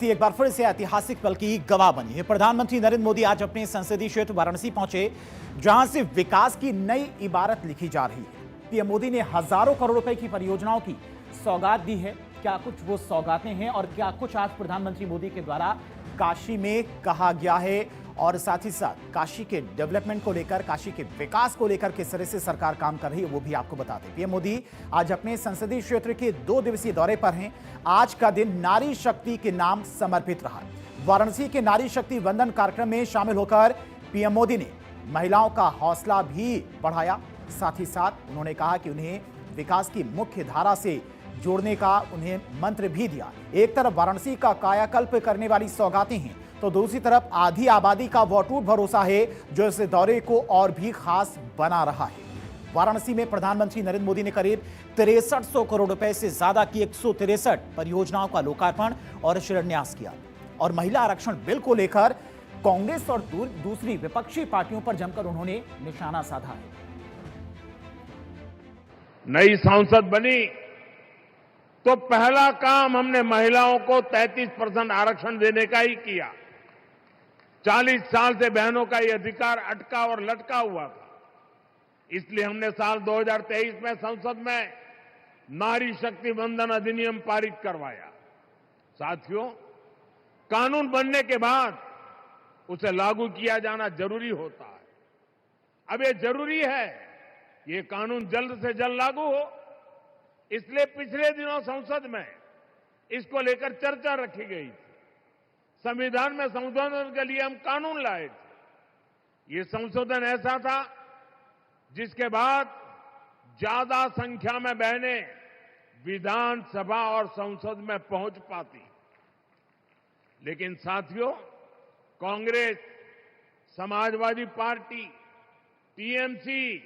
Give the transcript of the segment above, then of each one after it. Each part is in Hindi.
एक बार फिर से ऐतिहासिक पल की गवाह बनी है। प्रधानमंत्री नरेंद्र मोदी आज अपने संसदीय क्षेत्र वाराणसी पहुंचे, जहां से विकास की नई इबारत लिखी जा रही है। पीएम मोदी ने हजारों करोड़ रुपए की परियोजनाओं की सौगात दी है। क्या कुछ वो सौगातें हैं और क्या कुछ आज प्रधानमंत्री मोदी के द्वारा काशी में कहा गया है, और साथ ही साथ काशी के डेवलपमेंट को लेकर, काशी के विकास को लेकर किस तरह से सरकार काम कर रही है, वो भी आपको बताते हैं। पीएम मोदी आज अपने संसदीय क्षेत्र के 2 दिवसीय दौरे पर हैं। आज का दिन नारी शक्ति के नाम समर्पित रहा। वाराणसी के नारी शक्ति वंदन कार्यक्रम में शामिल होकर पीएम मोदी ने महिलाओं का हौसला भी बढ़ाया। साथ ही साथ उन्होंने कहा कि उन्हें विकास की मुख्य धारा से जोड़ने का उन्हें मंत्र भी दिया। एक तरफ वाराणसी का कायाकल्प करने वाली सौगातें हैं, तो दूसरी तरफ आधी आबादी का वो अटूट भरोसा है जो इस दौरे को और भी खास बना रहा है। वाराणसी में प्रधानमंत्री नरेंद्र मोदी ने करीब 6300 करोड़ रुपए से ज्यादा की 163 परियोजनाओं का लोकार्पण और शिलान्यास किया। और महिला आरक्षण बिल को लेकर कांग्रेस और दूसरी विपक्षी पार्टियों पर जमकर उन्होंने निशाना साधा है। नई सांसद बनी तो पहला काम हमने महिलाओं को 33% आरक्षण देने का ही किया। 40 साल से बहनों का यह अधिकार अटका और लटका हुआ था। इसलिए हमने साल 2023 में संसद में नारी शक्ति वंदन अधिनियम पारित करवाया। साथियों, कानून बनने के बाद उसे लागू किया जाना जरूरी होता है। अब ये जरूरी है ये कानून जल्द से जल्द लागू हो। इसलिए पिछले दिनों संसद में इसको लेकर चर्चा रखी गई थी। संविधान में संशोधन के लिए हम कानून लाए थे। ये संशोधन ऐसा था जिसके बाद ज्यादा संख्या में बहनें विधानसभा और संसद में पहुंच पाती। लेकिन साथियों, कांग्रेस, समाजवादी पार्टी, टीएमसी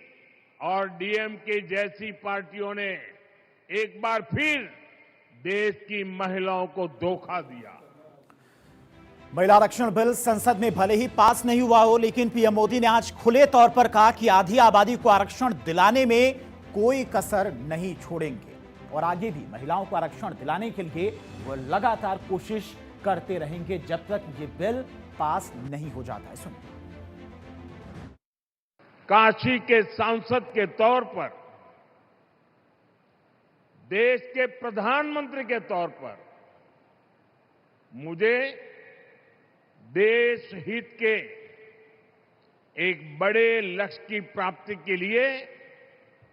और डीएमके जैसी पार्टियों ने एक बार फिर देश की महिलाओं को धोखा दिया। महिला आरक्षण बिल संसद में भले ही पास नहीं हुआ हो, लेकिन पीएम मोदी ने आज खुले तौर पर कहा कि आधी आबादी को आरक्षण दिलाने में कोई कसर नहीं छोड़ेंगे और आगे भी महिलाओं को आरक्षण दिलाने के लिए वो लगातार कोशिश करते रहेंगे जब तक ये बिल पास नहीं हो जाता है। सुनिए। काशी के सांसद के तौर पर, देश के प्रधानमंत्री के तौर पर मुझे देश हित के एक बड़े लक्ष्य की प्राप्ति के लिए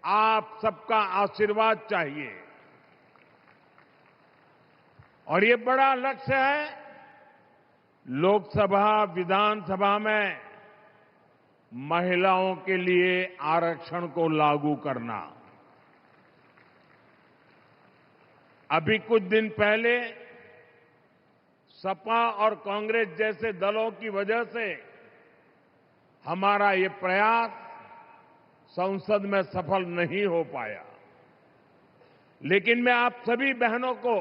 आप सबका आशीर्वाद चाहिए। और ये बड़ा लक्ष्य है लोकसभा, विधानसभा में महिलाओं के लिए आरक्षण को लागू करना। अभी कुछ दिन पहले सपा और कांग्रेस जैसे दलों की वजह से हमारा ये प्रयास संसद में सफल नहीं हो पाया। लेकिन मैं आप सभी बहनों को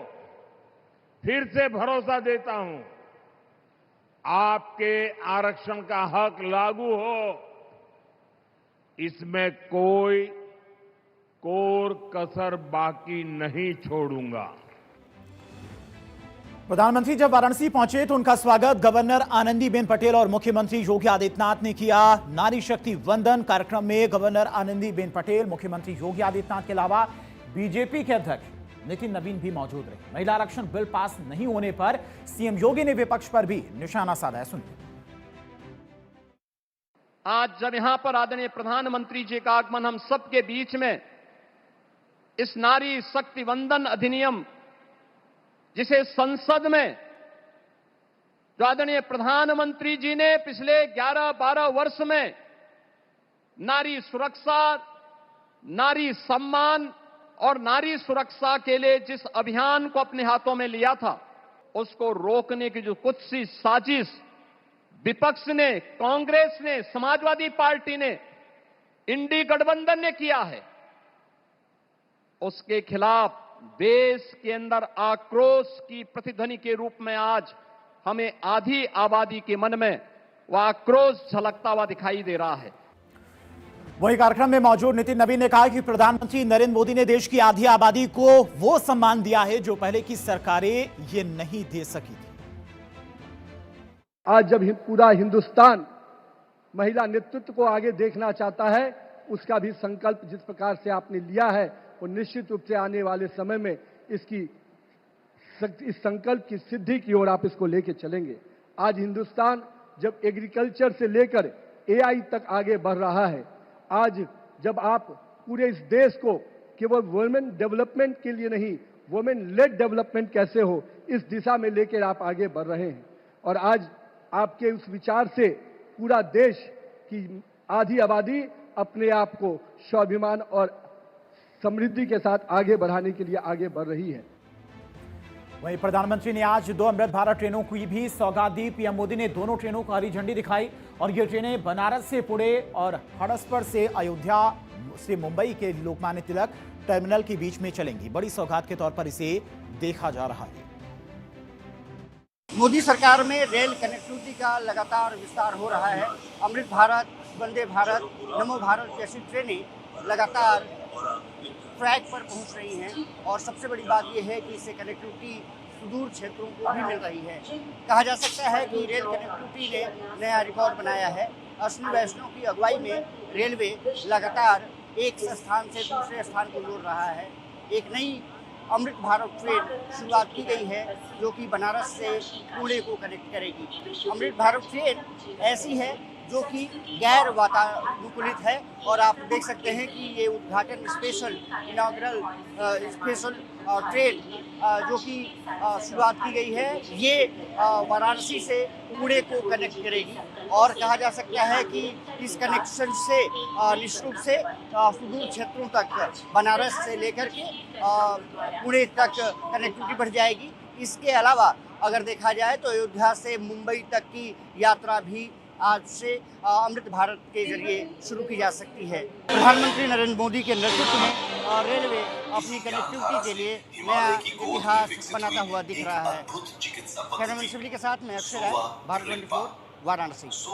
फिर से भरोसा देता हूं, आपके आरक्षण का हक लागू हो, इसमें कोई कोर कसर बाकी नहीं छोड़ूंगा। प्रधानमंत्री जब वाराणसी पहुंचे तो उनका स्वागत गवर्नर आनंदीबेन पटेल और मुख्यमंत्री योगी आदित्यनाथ ने किया। नारी शक्ति वंदन कार्यक्रम में गवर्नर आनंदीबेन पटेल, मुख्यमंत्री योगी आदित्यनाथ के अलावा बीजेपी के अध्यक्ष नितिन नवीन भी मौजूद रहे। महिला आरक्षण बिल पास नहीं होने पर सीएम योगी ने विपक्ष पर भी निशाना साधा है। सुनिए। आज जब यहां पर आदरणीय प्रधानमंत्री जी का आगमन हम सबके बीच में इस नारी शक्ति वंदन अधिनियम, जिसे संसद में जो आदरणीय प्रधानमंत्री जी ने पिछले 11-12 वर्ष में नारी सुरक्षा, नारी सम्मान और नारी सुरक्षा के लिए जिस अभियान को अपने हाथों में लिया था, उसको रोकने की जो कुछ सी साजिश विपक्ष ने, कांग्रेस ने, समाजवादी पार्टी ने, इंडी गठबंधन ने किया है, उसके खिलाफ देश के अंदर आक्रोश की प्रतिध्वनि के रूप में आज हमें आधी आबादी के मन में वह आक्रोश झलकता हुआ दिखाई दे रहा है। वही कार्यक्रम में मौजूद नितिन नवीन ने कहा कि प्रधानमंत्री नरेंद्र मोदी ने देश की आधी आबादी को वो सम्मान दिया है जो पहले की सरकारें ये नहीं दे सकी थी। आज जब पूरा हिंदुस्तान महिला नेतृत्व को आगे देखना चाहता है, उसका भी संकल्प जिस प्रकार से आपने लिया है, वो निश्चित रूप से आने वाले समय में इस संकल्प की सिद्धि की ओर आप इसको लेके चलेंगे। आज हिंदुस्तान जब एग्रीकल्चर से लेकर एआई तक आगे बढ़ रहा है, आज जब आप पूरे इस देश को केवल वुमेन डेवलपमेंट के लिए नहीं, वुमेन लेड डेवलपमेंट कैसे हो, इस दिशा में लेकर आप आगे बढ़ रहे हैं। और आज आपके उस विचार से पूरा देश की आधी आबादी अपने आप को स्वाभिमान और समृद्धि के साथ आगे बढ़ाने के लिए आगे बढ़ रही है। वहीं प्रधानमंत्री ने आज 2 अमृत भारत ट्रेनों की भी सौगात दी। पीएम मोदी ने दोनों ट्रेनों को हरी झंडी दिखाई और ये ट्रेनें बनारस से पुणे और हड़सपर से अयोध्या से मुंबई के लोकमान्य तिलक टर्मिनल के बीच में चलेंगी। बड़ी सौगात के तौर पर इसे देखा जा रहा है। मोदी सरकार में रेल कनेक्टिविटी का लगातार विस्तार हो रहा है। अमृत भारत, वंदे भारत, नमो भारत जैसी ट्रेनें लगातार ट्रैक पर पहुंच रही हैं और सबसे बड़ी बात यह है कि इससे कनेक्टिविटी सुदूर क्षेत्रों को भी मिल रही है। कहा जा सकता है कि रेल कनेक्टिविटी ने नया रिकॉर्ड बनाया है। अश्विनी वैष्णव की अगुवाई में रेलवे लगातार एक स्थान से दूसरे स्थान को जोड़ रहा है। एक नई अमृत भारत ट्रेन शुरुआत की गई है जो कि बनारस से पुणे को कनेक्ट करेगी। अमृत भारत ट्रेन ऐसी है जो कि गैर वातानुकूलित है और आप देख सकते हैं कि ये उद्घाटन स्पेशल इनॉग्रल स्पेशल ट्रेन जो कि शुरुआत की गई है, ये वाराणसी से पुणे को कनेक्ट करेगी और कहा जा सकता है कि इस कनेक्शन से निश्चित रूप से सुदूर क्षेत्रों तक बनारस से लेकर के पुणे तक कनेक्टिविटी बढ़ जाएगी। इसके अलावा अगर देखा जाए तो अयोध्या से मुंबई तक की यात्रा भी आज से अमृत भारत के जरिए शुरू की जा सकती है। प्रधानमंत्री नरेंद्र मोदी के नेतृत्व में रेलवे अपनी कनेक्टिविटी के लिए नया इतिहास बनाता हुआ दिख रहा है। कैमरामैन शिवली के साथ मैं अक्षय राय, भारत 24, वाराणसी।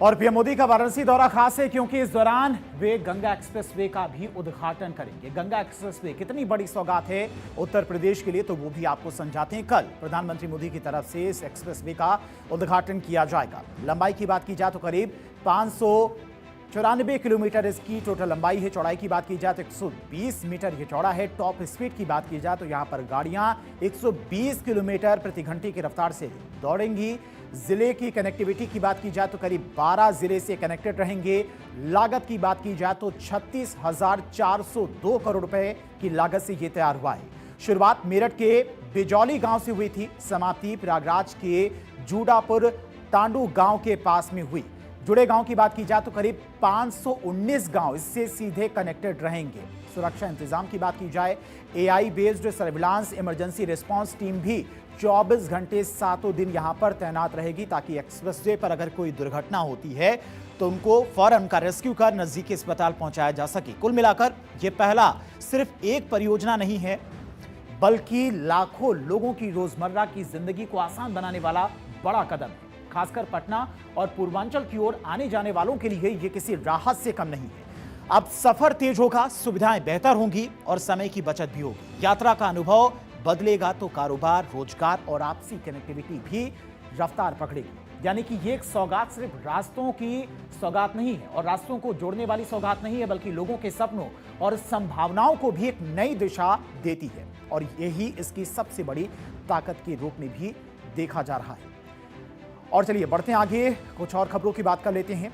और पीएम मोदी का वाराणसी दौरा खास है क्योंकि इस दौरान वे गंगा एक्सप्रेसवे का भी उद्घाटन करेंगे। गंगा एक्सप्रेसवे कितनी बड़ी सौगात है उत्तर प्रदेश के लिए, तो वो भी आपको समझाते हैं। कल प्रधानमंत्री मोदी की तरफ से इस एक्सप्रेसवे का उद्घाटन किया जाएगा। लंबाई की बात की जाए तो करीब 594 किलोमीटर इसकी टोटल लंबाई है। चौड़ाई की बात की जाए तो 120 मीटर ये चौड़ा है। टॉप स्पीड की बात की जाए तो यहाँ पर गाड़ियां 120 किलोमीटर प्रति घंटे की रफ्तार से दौड़ेंगी। जिले की कनेक्टिविटी की बात की जाए तो करीब 12 जिले से कनेक्टेड रहेंगे। लागत की बात की जाए तो 36,402 करोड़ रुपए की लागत से यह तैयार हुआ है। शुरुआत मेरठ के बिजौली गांव से हुई थी, समाप्ति प्रयागराज के जूडापुर तांडू गांव के पास में हुई। जुड़े गांव की बात की जाए तो करीब 519 गांव इससे सीधे कनेक्टेड रहेंगे। सुरक्षा इंतजाम की बात की जाए, AI based surveillance emergency response team भी 24 घंटे 7 दिन यहां पर तैनात रहेगी ताकि एक्सप्रेसवे पर अगर कोई दुर्घटना होती है तो उनको फौरन उनका रेस्क्यू कर नजदीकी अस्पताल पहुंचाया जा सके। कुल मिलाकर यह पहला सिर्फ एक परियोजना नहीं है, बल्कि लाखों लोगों की रोजमर्रा की जिंदगी को आसान बनाने वाला बड़ा कदम है। खासकर पटना और पूर्वांचल की ओर आने जाने वालों के लिए यह किसी राहत से कम नहीं है। अब सफर तेज होगा, सुविधाएं बेहतर होंगी और समय की बचत भी होगी। यात्रा का अनुभव बदलेगा तो कारोबार, रोजगार और आपसी कनेक्टिविटी भी रफ्तार पकड़ेगी। यानी कि ये एक सौगात सिर्फ रास्तों की सौगात नहीं है और रास्तों को जोड़ने वाली सौगात नहीं है, बल्कि लोगों के सपनों और संभावनाओं को भी एक नई दिशा देती है और यही इसकी सबसे बड़ी ताकत के रूप में भी देखा जा रहा है। और चलिए बढ़ते हैं आगे, कुछ और खबरों की बात कर लेते हैं।